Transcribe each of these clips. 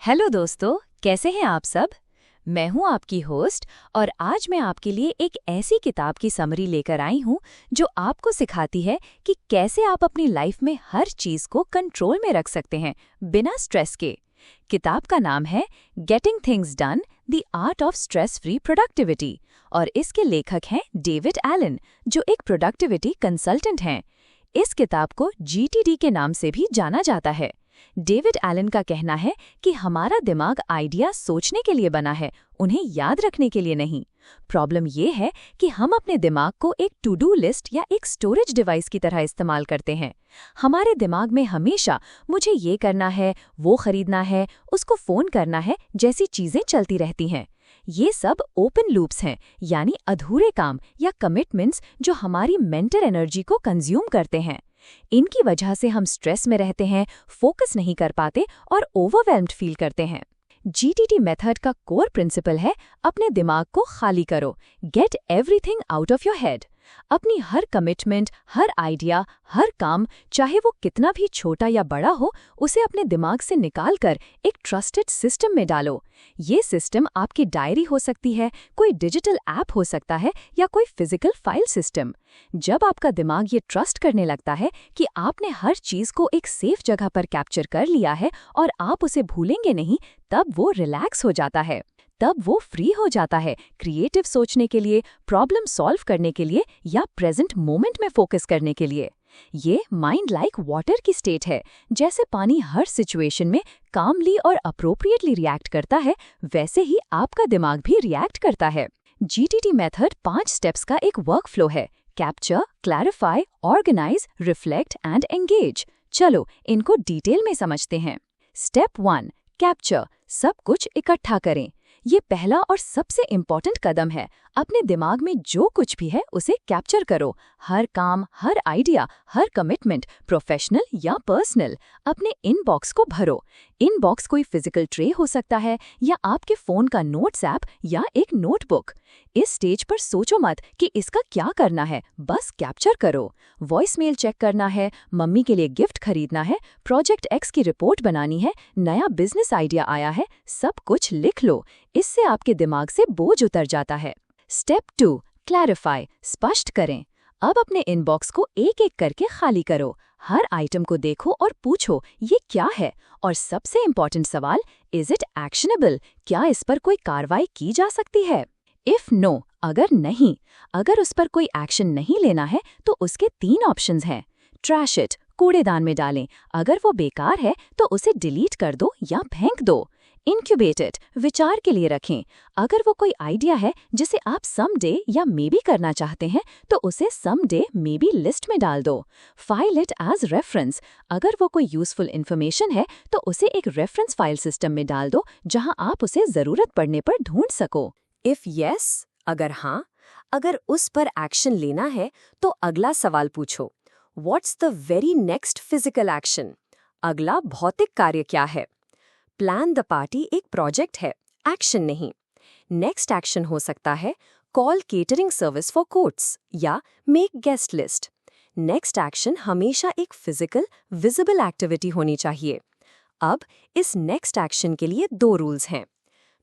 Hello दोस्तों, कैसे हैं आप सब। मैं हूं आपकी होस्ट और आज मैं आपके लिए एक ऐसी किताब की समरी लेकर आई हूं जो आपको सिखाती है कि कैसे आप अपनी लाइफ में हर चीज को कंट्रोल में रख सकते हैं बिना स्ट्रेस के। किताब का नाम है getting things done, the art of stress free productivity और इसके लेखक हैं डेविड एलन, जो एक प्रोडक्टिविटी कंसल्टेंट हैं। इस किताब को GTD के नाम से भी जाना जाता है। डेविड एलन का कहना है कि हमारा दिमाग आइडिया सोचने के लिए बना है, उन्हें याद रखने के लिए नहीं। प्रॉब्लम ये है कि हम अपने दिमाग को एक टू डू लिस्ट या एक स्टोरेज डिवाइस की तरह इस्तेमाल करते हैं। हमारे दिमाग में हमेशा मुझे ये करना है, वो खरीदना है, उसको फ़ोन करना है जैसी चीज़ें चलती रहती हैं। ये सब ओपन लूप्स हैं, यानी अधूरे काम या कमिटमेंट्स जो हमारी मेंटल एनर्जी को कंज्यूम करते हैं। इनकी वजह से हम स्ट्रेस में रहते हैं, फोकस नहीं कर पाते और ओवरवेल्म्ड फील करते हैं। GTD मेथड का कोर प्रिंसिपल है अपने दिमाग को खाली करो, get everything out of your head. अपनी हर कमिटमेंट, हर आइडिया, हर काम, चाहे वो कितना भी छोटा या बड़ा हो, उसे अपने दिमाग से निकालकर एक ट्रस्टेड सिस्टम में डालो। ये सिस्टम आपकी डायरी हो सकती है, कोई डिजिटल ऐप हो सकता है या कोई फिजिकल फाइल सिस्टम। जब आपका दिमाग ये ट्रस्ट करने लगता है कि आपने हर चीज को एक सेफ जगह पर कैप्चर कर लिया है और आप उसे भूलेंगे नहीं, तब वो रिलैक्स हो जाता है। तब वो फ्री हो जाता है क्रिएटिव सोचने के लिए, प्रॉब्लम सॉल्व करने के लिए या प्रेजेंट मोमेंट में फोकस करने के लिए। ये माइंड लाइक वाटर की स्टेट है। जैसे पानी हर सिचुएशन में कामली और अप्रोप्रिएटली रिएक्ट करता है, वैसे ही आपका दिमाग भी रिएक्ट करता है। GTD मेथड 5 स्टेप्स का एक वर्कफ्लो है: capture, clarify, organise, reflect and engage. चलो इनको डिटेल में समझते हैं। स्टेप 1, कैप्चर, सब कुछ इकट्ठा करें। ये पहला और सबसे इम्पॉर्टेंट कदम है। अपने दिमाग में जो कुछ भी है उसे कैप्चर करो। हर काम, हर आइडिया, हर कमिटमेंट, प्रोफेशनल या पर्सनल। अपने इनबॉक्स को भरो। इनबॉक्स कोई फिजिकल ट्रे हो सकता है या आपके फ़ोन का नोट्स ऐप या एक नोटबुक। इस स्टेज पर सोचो मत कि इसका क्या करना है, बस कैप्चर करो। वॉइसमेल चेक करना है, मम्मी के लिए गिफ्ट खरीदना है, प्रोजेक्ट X की रिपोर्ट बनानी है, नया बिजनेस आइडिया आया है, सब कुछ लिख लो। इससे आपके दिमाग से बोझ उतर जाता है। स्टेप 2, क्लैरिफाई, स्पष्ट करें। अब अपने इनबॉक्स को एक एक करके खाली करो। हर आइटम को देखो और पूछो ये क्या है, और सबसे इम्पॉर्टेंट सवाल, इज इट एक्शनेबल, क्या इस पर कोई कार्रवाई की जा सकती है। इफ नो, अगर नहीं, अगर उस पर कोई एक्शन नहीं लेना है तो उसके 3 ऑप्शंस हैं। ट्रैश इट, कूड़ेदान में डालें, अगर वो बेकार है तो उसे डिलीट कर दो या फेंक दो। इंक्यूबेट इट, विचार के लिए रखें, अगर वो कोई आइडिया है जिसे आप समडे या मेबी करना चाहते हैं तो उसे समडे मेबी लिस्ट में डाल दो। फाइल इट एज रेफरेंस, अगर वो कोई यूजफुल इन्फॉर्मेशन है तो उसे एक रेफरेंस फाइल सिस्टम में डाल दो जहां आप उसे जरूरत पड़ने पर ढूंढ सको। इफ यस, अगर हाँ, अगर उस पर एक्शन लेना है तो अगला सवाल पूछो, what's the very next physical action, अगला भौतिक कार्य क्या है। प्लान द पार्टी एक प्रोजेक्ट है, एक्शन नहीं। नेक्स्ट एक्शन हो सकता है call catering service for quotes या make guest list. Next action हमेशा एक फिजिकल विजिबल एक्टिविटी होनी चाहिए। अब इस नेक्स्ट एक्शन के लिए 2 रूल्स हैं।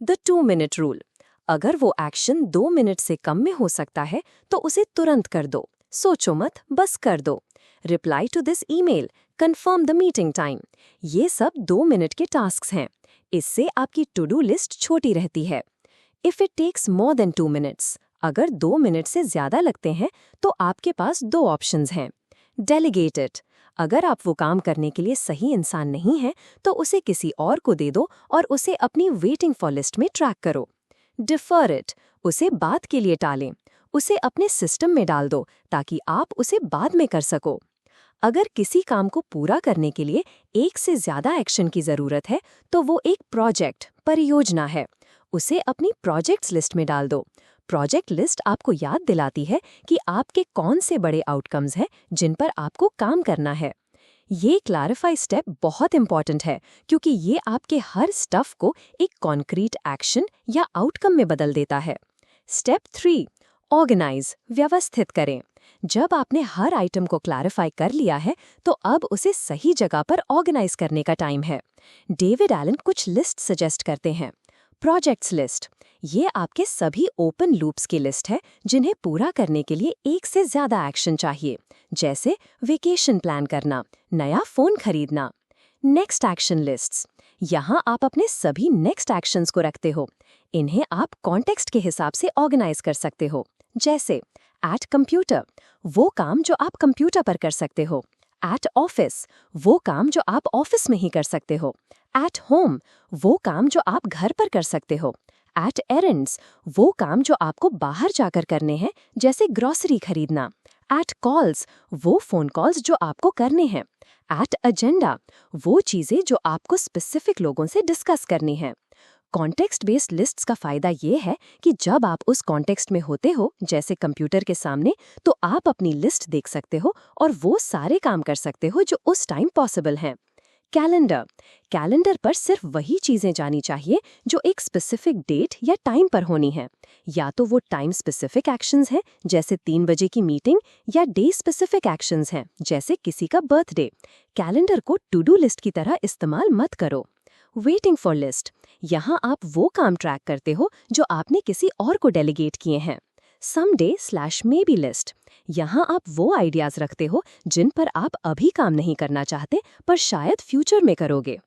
द 2 मिनट रूल, अगर वो एक्शन 2 मिनट से कम में हो सकता है तो उसे तुरंत कर दो, सोचो मत, बस कर दो। Reply to this email, confirm the meeting time, ये सब 2 मिनट के टास्क्स हैं। इससे आपकी टू डू लिस्ट छोटी रहती है। If it takes more than 2 minutes, अगर 2 मिनट से ज्यादा लगते हैं तो आपके पास 2 ऑप्शंस हैं। डेलीगेट इट, अगर आप वो काम करने के लिए सही इंसान नहीं हैं तो उसे किसी और को दे दो और उसे अपनी वेटिंग फॉर लिस्ट में ट्रैक करो। डिफर इट, उसे बाद के लिए टालें, उसे अपने सिस्टम में डाल दो ताकि आप उसे बाद में कर सको। अगर किसी काम को पूरा करने के लिए एक से ज्यादा एक्शन की जरूरत है तो वो एक प्रोजेक्ट, परियोजना है, उसे अपनी प्रोजेक्ट्स लिस्ट में डाल दो। प्रोजेक्ट लिस्ट आपको याद दिलाती है कि आपके कौन से बड़े आउटकम्स हैं जिन पर आपको काम करना है। ये क्लैरिफाई स्टेप बहुत इंपॉर्टेंट है क्योंकि ये आपके हर स्टफ को एक कॉन्क्रीट एक्शन या आउटकम में बदल देता है। स्टेप 3, ऑर्गेनाइज, व्यवस्थित करें। जब आपने हर आइटम को क्लैरिफाई कर लिया है तो अब उसे सही जगह पर ऑर्गेनाइज करने का टाइम है। डेविड एलन कुछ लिस्ट सजेस्ट करते हैं। प्रोजेक्ट्स लिस्ट, ये आपके सभी ओपन लूप्स की लिस्ट है जिन्हें पूरा करने के लिए एक से ज्यादा एक्शन चाहिए, जैसे वेकेशन प्लान करना, नया फोन खरीदना। नेक्स्ट एक्शन लिस्ट्स, यहाँ आप अपने सभी नेक्स्ट एक्शंस को रखते हो। इन्हें आप कॉन्टेक्स्ट के हिसाब से ऑर्गेनाइज कर सकते हो, जैसे एट कंप्यूटर, वो काम जो आप कंप्यूटर पर कर सकते हो। एट ऑफिस, वो काम जो आप ऑफिस में ही कर सकते हो। एट होम, वो काम जो आप घर पर कर सकते हो। एट एरेंड्स, वो काम जो आपको बाहर जाकर करने हैं, जैसे ग्रॉसरी खरीदना। एट कॉल्स, वो फोन कॉल्स जो आपको करने हैं। एट एजेंडा, वो चीजें जो आपको स्पेसिफिक लोगों से डिस्कस करनी है। कॉन्टेक्स्ट बेस्ड लिस्ट्स का फायदा ये है कि जब आप उस कॉन्टेक्स्ट में होते हो, जैसे कंप्यूटर के सामने, तो आप अपनी लिस्ट देख सकते हो और वो सारे काम कर सकते हो जो उस टाइम पॉसिबल हैं। कैलेंडर, कैलेंडर पर सिर्फ वही चीजें जानी चाहिए जो एक स्पेसिफिक डेट या टाइम पर होनी है। या तो वो टाइम स्पेसिफिक एक्शंस हैं, जैसे 3 बजे की मीटिंग, या डे स्पेसिफिक एक्शंस हैं, जैसे किसी का बर्थडे। कैलेंडर को टू डू लिस्ट की तरह इस्तेमाल मत करो। वेटिंग फॉर लिस्ट, यहाँ आप वो काम ट्रैक करते हो जो आपने किसी और को डेलीगेट किए हैं। someday/maybe लिस्ट, यहाँ आप वो आइडियाज रखते हो जिन पर आप अभी काम नहीं करना चाहते पर शायद फ्यूचर में करोगे।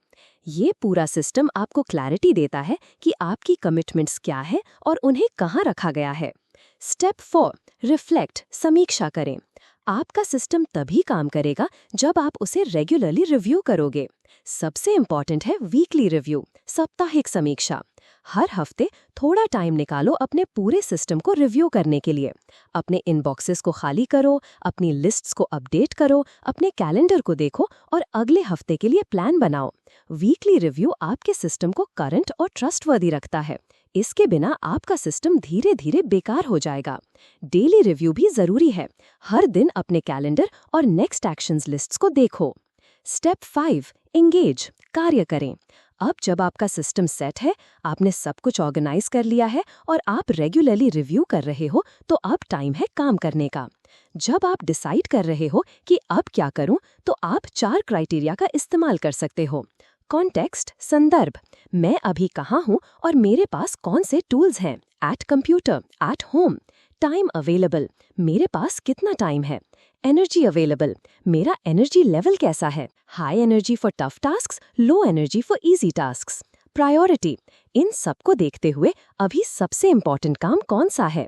ये पूरा सिस्टम आपको क्लैरिटी देता है कि आपकी कमिटमेंट्स क्या है और उन्हें कहाँ रखा गया है। स्टेप 4, रिफ्लेक्ट, समीक्षा करें। आपका सिस्टम तभी काम करेगा जब आप उसे रेगुलरली रिव्यू करोगे। सबसे इम्पॉर्टेंट है वीकली रिव्यू, साप्ताहिक समीक्षा। हर हफ्ते थोड़ा टाइम निकालो अपने पूरे सिस्टम को रिव्यू करने के लिए। अपने इनबॉक्सेस को खाली करो, अपनी लिस्ट्स को अपडेट करो, अपने कैलेंडर को देखो और अगले हफ्ते के लिए प्लान बनाओ। वीकली रिव्यू आपके सिस्टम को करंट और ट्रस्टवर्दी रखता है। इसके बिना आपका सिस्टम धीरे धीरे बेकार हो जाएगा। डेली रिव्यू भी जरूरी है। हर दिन अपने कैलेंडर और नेक्स्ट एक्शंस लिस्ट्स को देखो। स्टेप 5, एंगेज, कार्य करें। अब जब आपका सिस्टम सेट है, आपने सब कुछ ऑर्गेनाइज कर लिया है और आप रेगुलरली रिव्यू कर रहे हो, तो अब टाइम है काम करने का। जब आप डिसाइड कर रहे हो कि अब क्या करूं, तो आप 4 क्राइटेरिया का इस्तेमाल कर सकते हो। कॉन्टेक्स्ट, संदर्भ, मैं अभी कहाँ हूँ और मेरे पास कौन से टूल्स हैं। At computer, at home. Time available, मेरे पास कितना टाइम है। एनर्जी अवेलेबल, मेरा एनर्जी लेवल कैसा है। High energy for tough tasks, low energy for easy tasks. Priority, इन सबको देखते हुए अभी सबसे इम्पॉर्टेंट काम कौन सा है।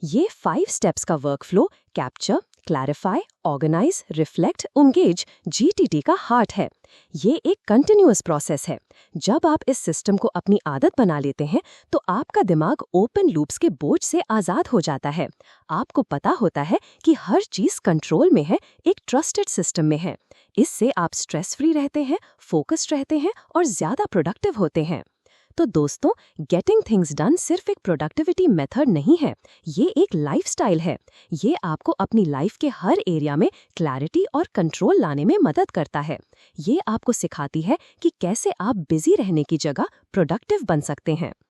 ये 5 स्टेप्स का workflow capture, clarify, organise, reflect, engage GTT का हार्ट है। ये एक कंटिन्यूअस प्रोसेस है। जब आप इस सिस्टम को अपनी आदत बना लेते हैं तो आपका दिमाग ओपन लूप्स के बोझ से आजाद हो जाता है। आपको पता होता है कि हर चीज कंट्रोल में है, एक ट्रस्टेड सिस्टम में है। इससे आप स्ट्रेस फ्री रहते हैं, फोकस्ड रहते हैं और ज्यादा प्रोडक्टिव होते हैं। तो दोस्तों, गेटिंग थिंग्स डन सिर्फ एक प्रोडक्टिविटी मेथड नहीं है, ये एक लाइफस्टाइल है। ये आपको अपनी लाइफ के हर एरिया में क्लैरिटी और कंट्रोल लाने में मदद करता है। ये आपको सिखाती है कि कैसे आप बिजी रहने की जगह प्रोडक्टिव बन सकते हैं।